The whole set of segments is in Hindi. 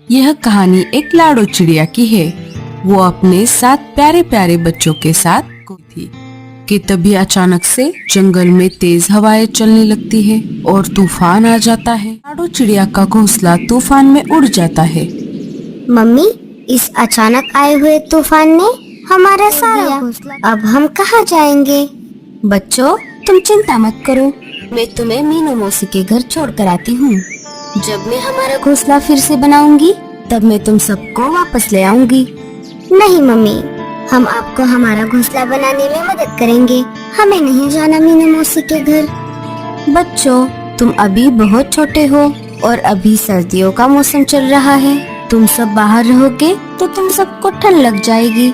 यह कहानी एक लाडो चिड़िया की है। वो अपने 7 प्यारे प्यारे बच्चों के साथ थी कि तभी अचानक से जंगल में तेज हवाएं चलने लगती है और तूफान आ जाता है। लाडो चिड़िया का घोंसला तूफान में उड़ जाता है। मम्मी, इस अचानक आए हुए तूफान ने हमारा सारा घोंसला, अब हम कहाँ जाएंगे? बच्चों, तुम चिंता मत करो, मैं तुम्हें मीनू मौसी के घर छोड़ कर आती हूँ। जब मैं हमारा घोंसला फिर से बनाऊंगी तब मैं तुम सबको वापस ले आऊंगी। नहीं मम्मी, हम आपको हमारा घोंसला बनाने में मदद करेंगे। हमें नहीं जाना मीनू मौसी के घर। बच्चों, तुम अभी बहुत छोटे हो और अभी सर्दियों का मौसम चल रहा है। तुम सब बाहर रहोगे तो तुम सबको ठंड लग जाएगी,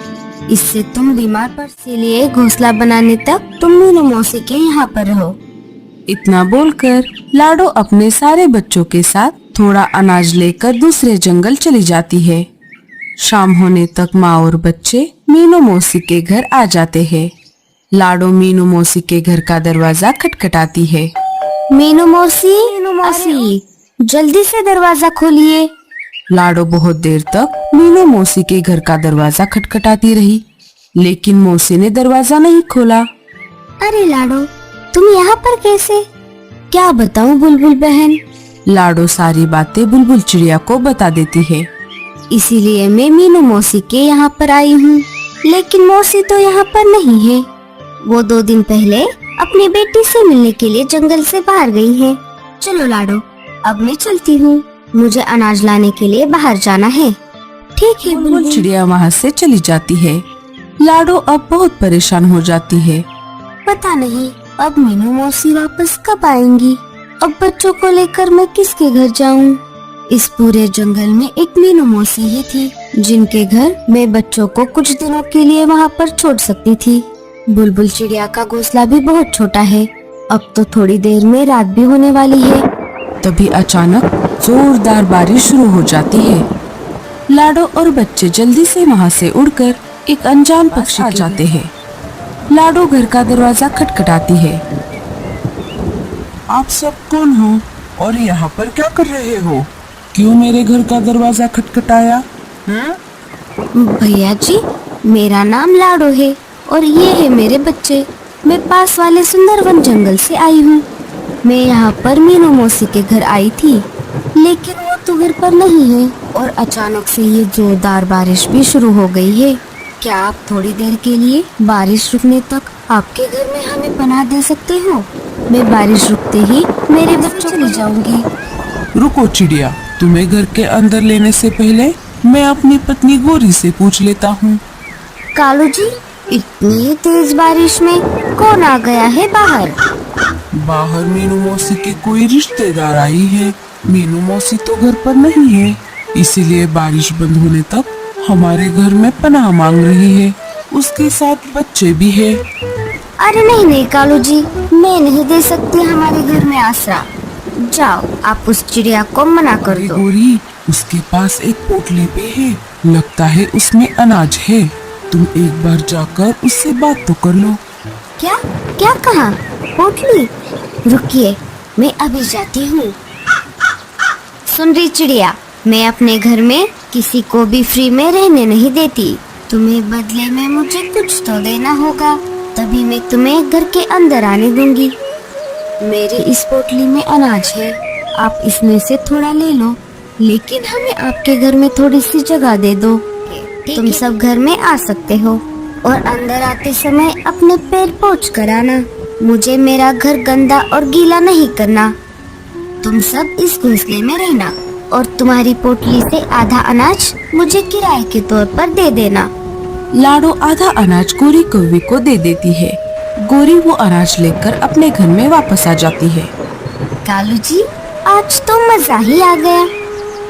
इससे तुम बीमार पड़। इसीलिए घोंसला बनाने तक तुम मीनू मौसी के यहाँ पर रहो। इतना बोलकर लाडो अपने सारे बच्चों के साथ थोड़ा अनाज लेकर दूसरे जंगल चली जाती है। शाम होने तक माँ और बच्चे मीनू मौसी के घर आ जाते हैं। लाडो मीनू मौसी के घर का दरवाजा खटखटाती है। मीनू मौसी, जल्दी से दरवाजा खोलिए। लाडो बहुत देर तक मीनू मौसी के घर का दरवाजा खटखटाती रही, लेकिन मौसी ने दरवाजा नहीं खोला। अरे लाडो, तुम यहाँ पर कैसे? क्या बताऊं बुलबुल बहन, लाडो सारी बातें बुलबुल चिड़िया को बता देती है। इसीलिए मैं मीनू मौसी के यहाँ पर आई हूँ, लेकिन मौसी तो यहाँ पर नहीं है। वो 2 दिन पहले अपनी बेटी से मिलने के लिए जंगल से बाहर गई है। चलो लाडो, अब मैं चलती हूँ, मुझे अनाज लाने के लिए बाहर जाना है। ठीक है बुलबुल चिड़िया वहाँ से चली जाती है। लाडो अब बहुत परेशान हो जाती है। पता नहीं अब मीनू मौसी वापस कब आएंगी। अब बच्चों को लेकर मैं किसके घर जाऊं? इस पूरे जंगल में एक मीनू मौसी ही थी, जिनके घर मैं बच्चों को कुछ दिनों के लिए वहाँ पर छोड़ सकती थी। बुलबुल चिड़िया का घोंसला भी बहुत छोटा है। अब तो थोड़ी देर में रात भी होने वाली है। तभी अचानक जोरदार बारिश शुरू हो जाती है। लाडो और बच्चे जल्दी से वहाँ से उड़कर एक अनजान पक्षी आ जाते हैं। लाडो घर का दरवाजा खटखटाती है। आप सब कौन हो और यहाँ पर क्या कर रहे हो? क्यों मेरे घर का दरवाजा खटखटाया? भैया जी, मेरा नाम लाडो है और ये है मेरे बच्चे। मैं पास वाले सुंदरवन जंगल से आई हूँ। मैं यहाँ पर मीनू मौसी के घर आई थी, लेकिन वो तो घर पर नहीं है और अचानक से ये जोरदार बारिश भी शुरू हो गई है। क्या आप थोड़ी देर के लिए बारिश रुकने तक आपके घर में हमें पनाह दे सकते हो? मैं बारिश रुकते ही मेरे बच्चों चली जाऊंगी। रुको चिड़िया, तुम्हें घर के अंदर लेने से पहले मैं अपनी पत्नी गोरी से पूछ लेता हूँ। कालू जी, इतनी तेज बारिश में कौन आ गया है बाहर? बाहर मीनू मौसी के कोई रिश्तेदार आई है। मीनू मौसी तो घर पर नहीं है, इसीलिए बारिश बंद होने तक हमारे घर में पनाह मांग रही है। उसके साथ बच्चे भी है। अरे नहीं कालू जी, मैं नहीं दे सकती हमारे घर में आसरा। जाओ, आप उस चिड़िया को मना कर दो। गोरी, उसके पास एक पोटली भी है, लगता है उसमें अनाज है। तुम एक बार जाकर उससे बात तो कर लो। क्या क्या कहा? पोटली? रुकिए, मैं अभी जाती हूँ। सुन रही चिड़िया, मैं अपने घर में किसी को भी फ्री में रहने नहीं देती। तुम्हें बदले में मुझे कुछ तो देना होगा, तभी मैं तुम्हें घर के अंदर आने दूंगी। मेरी इस पोटली में अनाज है, आप इसमें से थोड़ा ले लो, लेकिन हमें आपके घर में थोड़ी सी जगह दे दो। तुम सब घर में आ सकते हो और अंदर आते समय अपने पैर पोंछ कर आना। मुझे मेरा घर गंदा और गीला नहीं करना। तुम सब इस घोंसले में रहना और तुम्हारी पोटली से आधा अनाज मुझे किराए के तौर पर दे देना। लाडो आधा अनाज गोरी कौवे को दे देती है। गोरी वो अनाज लेकर अपने घर में वापस आ जाती है। कालू जी, आज तो मजा ही आ गया।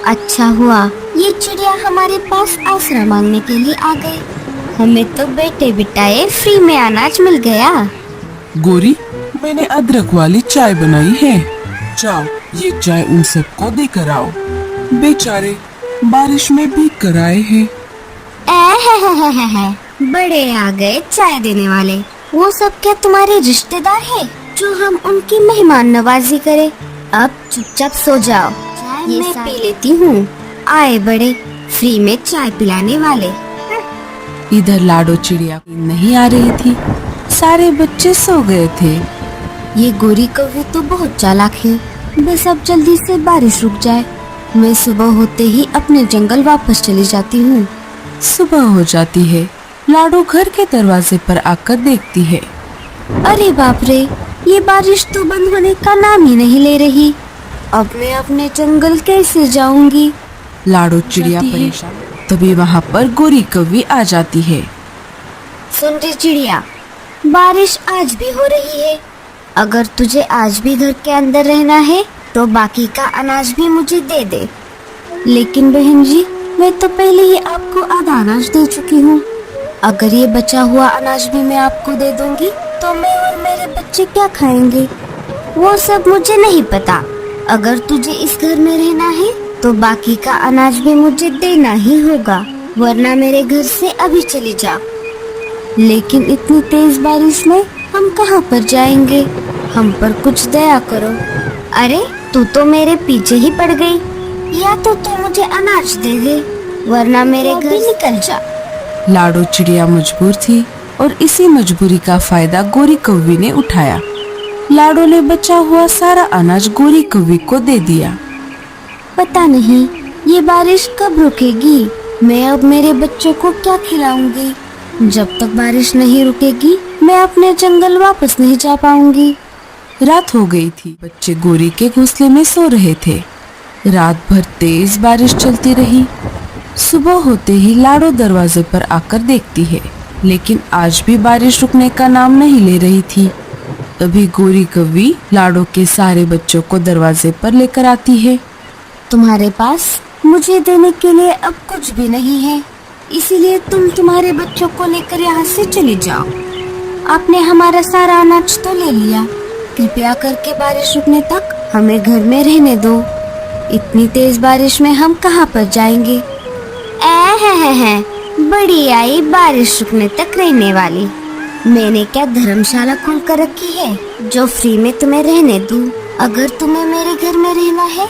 अच्छा हुआ ये चिड़िया हमारे पास आसरा मांगने के लिए आ गई। हमें तो बैठे बिठाए फ्री में अनाज मिल गया। गोरी, मैंने अदरक वाली चाय बनाई है, जाओ ये चाय उन सबको देकर आओ। बेचारे बारिश में भीग कर आए हैं। बड़े आ गए चाय देने वाले। वो सब क्या तुम्हारे रिश्तेदार हैं जो हम उनकी मेहमान नवाजी करें? अब चुपचाप सो जाओ, ये पी लेती हूँ। आए बड़े फ्री में चाय पिलाने वाले। इधर लाडो चिड़िया नहीं आ रही थी, सारे बच्चे सो गए थे। ये गोरी कौवे तो बहुत चालाक है, बस अब जल्दी से बारिश रुक जाए, मैं सुबह होते ही अपने जंगल वापस चली जाती हूँ। सुबह हो जाती है, लाडो घर के दरवाजे पर आकर देखती है। अरे बाप रे, ये बारिश तो बंद होने का नाम ही नहीं ले रही। अब मैं अपने जंगल कैसे जाऊंगी? लाडो चिड़िया परेशान। तभी वहाँ पर गोरी कौवी आ जाती है। सुन रे चिड़िया, बारिश आज भी हो रही है। अगर तुझे आज भी घर के अंदर रहना है तो बाकी का अनाज भी मुझे दे दे। लेकिन बहन जी, मैं तो पहले ही आपको आधा अनाज दे चुकी हूँ। अगर ये बचा हुआ अनाज भी मैं आपको दे दूंगी तो मैं और मेरे बच्चे क्या खाएंगे? वो सब मुझे नहीं पता। अगर तुझे इस घर में रहना है तो बाकी का अनाज भी मुझे देना ही होगा, वरना मेरे घर से अभी चली जा। लेकिन इतनी तेज बारिश में हम कहाँ पर जाएंगे? हम पर कुछ दया करो। अरे तू तो मेरे पीछे ही पड़ गई, या तो तू मुझे अनाज दे दे, वरना मेरे घर निकल जा। लाडो चिड़िया मजबूर थी और इसी मजबूरी का फायदा गोरी कौवी ने उठाया। लाडो ने बचा हुआ सारा अनाज गोरी कौवी को दे दिया। पता नहीं ये बारिश कब रुकेगी, मैं अब मेरे बच्चों को क्या खिलाऊंगी? जब तक बारिश नहीं रुकेगी मैं अपने जंगल वापस नहीं जा पाऊंगी। रात हो गई थी, बच्चे गोरी के घोंसले में सो रहे थे। रात भर तेज बारिश चलती रही। सुबह होते ही लाडो दरवाजे पर आकर देखती है, लेकिन आज भी बारिश रुकने का नाम नहीं ले रही थी। तभी गोरी कौवी लाडो के सारे बच्चों को दरवाजे पर लेकर आती है। तुम्हारे पास मुझे देने के लिए अब कुछ भी नहीं है, इसीलिए तुम तुम्हारे बच्चों को लेकर यहाँ से चले जाओ। आपने हमारा सारा अनाज तो ले लिया, कृपया करके बारिश रुकने तक हमें घर में रहने दो। इतनी तेज बारिश में हम कहाँ पर जाएंगे? है बड़ी आई बारिश रुकने तक रहने वाली। मैंने क्या धर्मशाला खोल कर रखी है जो फ्री में तुम्हें रहने दूं? अगर तुम्हें मेरे घर में रहना है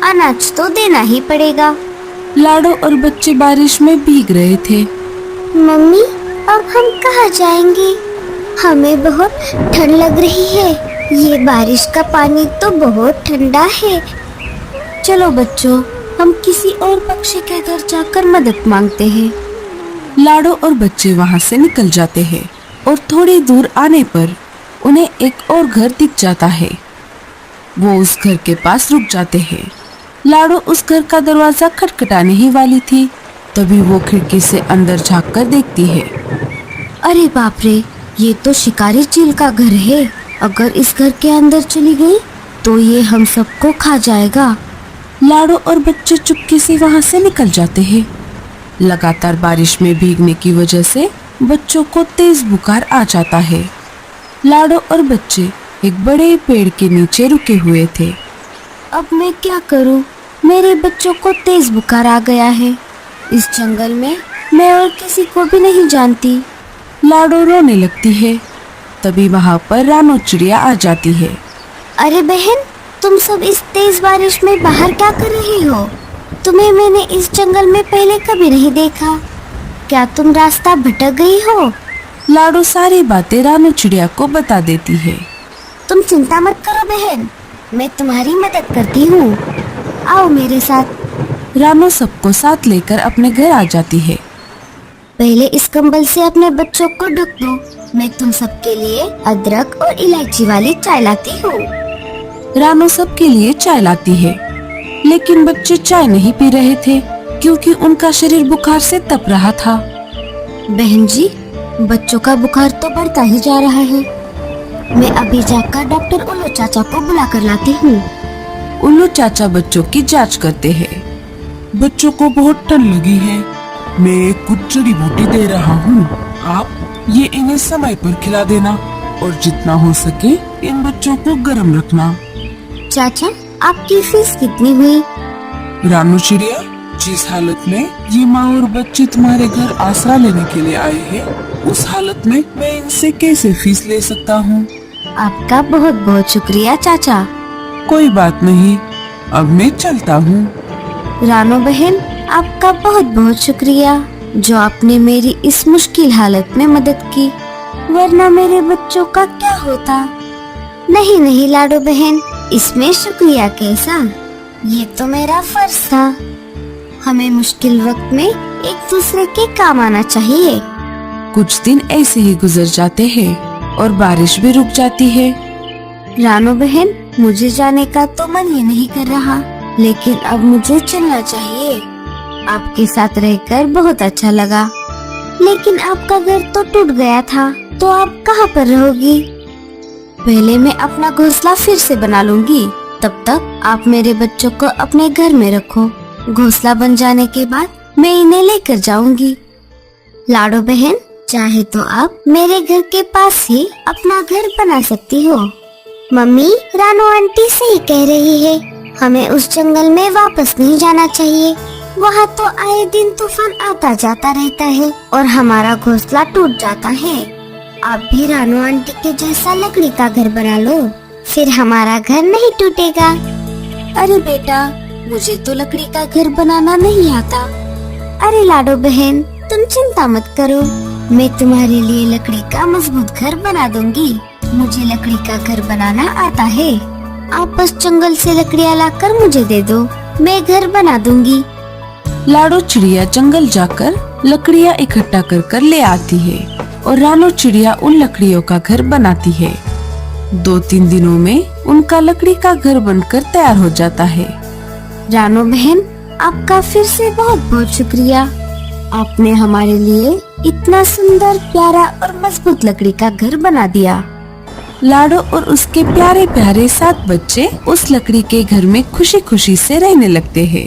अनाज तो देना ही पड़ेगा। लाडो और बच्चे बारिश में भीग रहे थे। मम्मी, अब हम कहाँ जाएंगे? हमें बहुत ठंड लग रही है। ये बारिश का पानी तो बहुत ठंडा है। चलो बच्चों, हम किसी और पक्षी के घर जाकर मदद मांगते हैं। लाडो और बच्चे वहाँ से निकल जाते हैं और थोड़ी दूर आने पर उन्हें एक और घर दिख जाता है। वो उस घर के पास रुक जाते हैं। लाडो उस घर का दरवाजा खटखटाने ही वाली थी, तभी वो खिड़की से अंदर झांक कर देखती है। अरे बाप रे, ये तो शिकारी चील का घर है। अगर इस घर के अंदर चली गई तो ये हम सबको खा जाएगा। लाडो और बच्चे चुपके से वहाँ से निकल जाते हैं। लगातार बारिश में भीगने की वजह से बच्चों को तेज बुखार आ जाता है। लाडो और बच्चे एक बड़े पेड़ के नीचे रुके हुए थे। अब मैं क्या करूं? मेरे बच्चों को तेज बुखार आ गया है। इस जंगल में मैं और किसी को भी नहीं जानती। लाडो रोने लगती है। तभी वहाँ पर रानो चिड़िया आ जाती है। अरे बहन, तुम सब इस तेज बारिश में बाहर क्या कर रही हो? तुम्हें मैंने इस जंगल में पहले कभी नहीं देखा। क्या तुम रास्ता भटक गई हो? लाडो सारी बातें रानो चिड़िया को बता देती है। तुम चिंता मत करो बहन, मैं तुम्हारी मदद करती हूँ। आओ मेरे साथ। रानो सबको साथ लेकर अपने घर आ जाती है। पहले इस कंबल से अपने बच्चों को ढक दो। मैं तुम सबके लिए अदरक और इलायची वाली चाय लाती हूँ। रानो सबके लिए चाय लाती है, लेकिन बच्चे चाय नहीं पी रहे थे क्योंकि उनका शरीर बुखार से तप रहा था। बहन जी, बच्चों का बुखार तो बढ़ता ही जा रहा है। मैं अभी जाकर डॉक्टर उल्लू चाचा को बुला कर लाती हूँ। उल्लू चाचा बच्चों की जांच करते हैं। बच्चों को बहुत ठंड लगी है, मैं कुछ जड़ी बूटी दे रहा हूँ। आप ये इन्हें समय पर खिला देना और जितना हो सके इन बच्चों को गर्म रखना। चाचा, आपकी फीस कितनी हुई? रानू चिड़िया, जिस हालत में ये माँ और बच्चे तुम्हारे घर आसरा लेने के लिए आए हैं, उस हालत में मैं इनसे कैसे फीस ले सकता हूँ? आपका बहुत बहुत शुक्रिया चाचा। कोई बात नहीं, अब मैं चलता हूँ। रानो बहन, आपका बहुत बहुत शुक्रिया जो आपने मेरी इस मुश्किल हालत में मदद की, वरना मेरे बच्चों का क्या होता। नहीं नहीं लाडो बहन, इसमें शुक्रिया कैसा, ये तो मेरा फर्ज था। हमें मुश्किल वक्त में एक दूसरे के काम आना चाहिए। कुछ दिन ऐसे ही गुजर जाते हैं और बारिश भी रुक जाती है। रानो बहन, मुझे जाने का तो मन ही नहीं कर रहा, लेकिन अब मुझे चलना चाहिए। आपके साथ रहकर बहुत अच्छा लगा। लेकिन आपका घर तो टूट गया था, तो आप कहाँ पर रहोगी? पहले मैं अपना घोंसला फिर से बना लूंगी, तब तक आप मेरे बच्चों को अपने घर में रखो। घोंसला बन जाने के बाद मैं इन्हें लेकर जाऊंगी। लाडो बहन, चाहे तो आप मेरे घर के पास ही अपना घर बना सकती हो। मम्मी, रानो आंटी सही कह रही है, हमें उस जंगल में वापस नहीं जाना चाहिए। वहाँ तो आए दिन तूफान आता जाता रहता है और हमारा घोंसला टूट जाता है। आप भी रानो आंटी के जैसा लकड़ी का घर बना लो, फिर हमारा घर नहीं टूटेगा। अरे बेटा, मुझे तो लकड़ी का घर बनाना नहीं आता। अरे लाडो बहन, तुम चिंता मत करो, मैं तुम्हारे लिए लकड़ी का मजबूत घर बना दूंगी। मुझे लकड़ी का घर बनाना आता है। आप बस जंगल से लकड़ियाँ लाकर मुझे दे दो, मैं घर बना दूंगी। लाडो चिड़िया जंगल जाकर लकड़ियाँ इकट्ठा कर कर ले आती है और रानो चिड़िया उन लकड़ियों का घर बनाती है। 2-3 दिनों में उनका लकड़ी का घर बनकर तैयार हो जाता है। रानो बहन, आपका फिर से बहुत बहुत शुक्रिया। आपने हमारे लिए इतना सुंदर, प्यारा और मजबूत लकड़ी का घर बना दिया। लाडो और उसके प्यारे प्यारे 7 बच्चे उस लकड़ी के घर में खुशी खुशी से रहने लगते हैं।